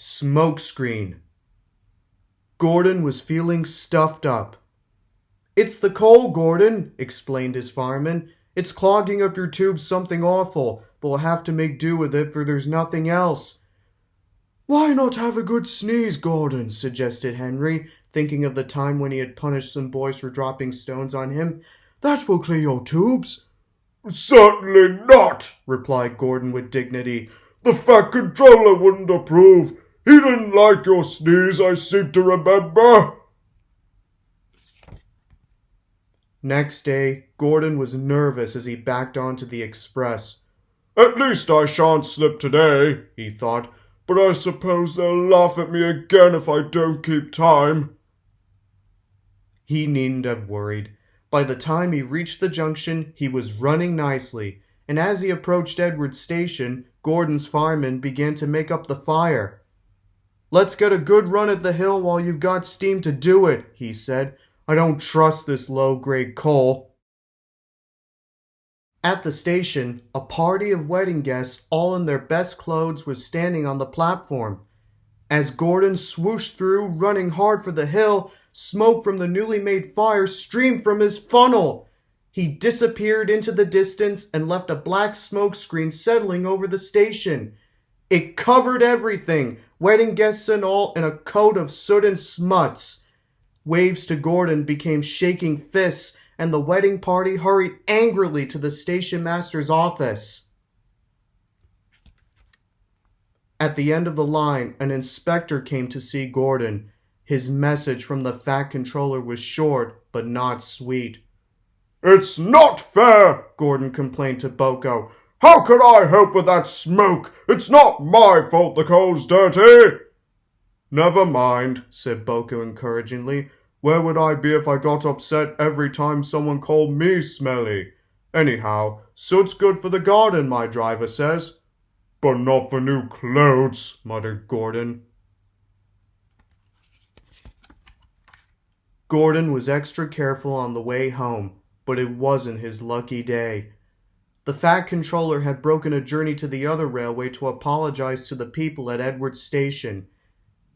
Smokescreen. Gordon was feeling stuffed up. "It's the coal, Gordon," explained his fireman. "It's clogging up your tubes something awful, but we'll have to make do with it, for there's nothing else." "Why not have a good sneeze, Gordon?" suggested Henry, thinking of the time when he had punished some boys for dropping stones on him. "That will clear your tubes." "Certainly not," replied Gordon with dignity. "The Fat Controller wouldn't approve. He didn't like your sneeze, I seem to remember." Next day, Gordon was nervous as he backed onto the express. "At least I shan't slip today," he thought, "but I suppose they'll laugh at me again if I don't keep time." He needn't have worried. By the time he reached the junction, he was running nicely, and as he approached Edward's station, Gordon's fireman began to make up the fire. "Let's get a good run at the hill while you've got steam to do it," he said. "I don't trust this low-grade coal." At the station, a party of wedding guests, all in their best clothes, was standing on the platform. As Gordon swooshed through, running hard for the hill, smoke from the newly made fire streamed from his funnel. He disappeared into the distance and left a black smoke screen settling over the station. It covered everything, wedding guests and all, in a coat of soot and smuts. Waves to Gordon became shaking fists, and the wedding party hurried angrily to the station master's office. At the end of the line, an inspector came to see Gordon. His message from the Fat Controller was short, but not sweet. "It's not fair," Gordon complained to Boko. "How could I help with that smoke? It's not my fault the coal's dirty." "Never mind," said Boko encouragingly. "Where would I be if I got upset every time someone called me smelly? Anyhow, soot's good for the garden, my driver says." "But not for new clothes," muttered Gordon. Gordon was extra careful on the way home, but it wasn't his lucky day. The Fat Controller had broken a journey to the other railway to apologize to the people at Edward's station.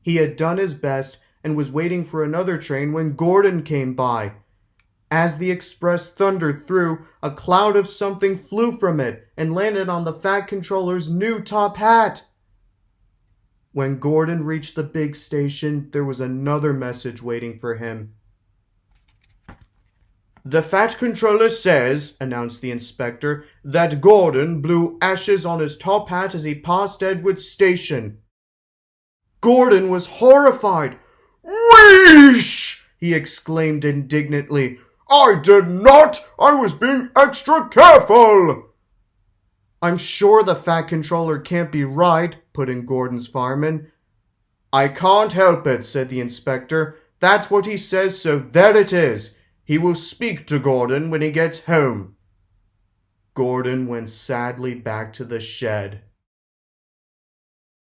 He had done his best and was waiting for another train when Gordon came by. As the express thundered through, a cloud of something flew from it and landed on the Fat Controller's new top hat. When Gordon reached the big station, there was another message waiting for him. "The Fat Controller says," announced the inspector, "that Gordon blew ashes on his top hat as he passed Edward's station." Gordon was horrified. "Wheesh!" he exclaimed indignantly. "I did not! I was being extra careful!" "I'm sure the Fat Controller can't be right," put in Gordon's fireman. "I can't help it," said the inspector. "That's what he says, so there it is. He will speak to Gordon when he gets home." Gordon went sadly back to the shed.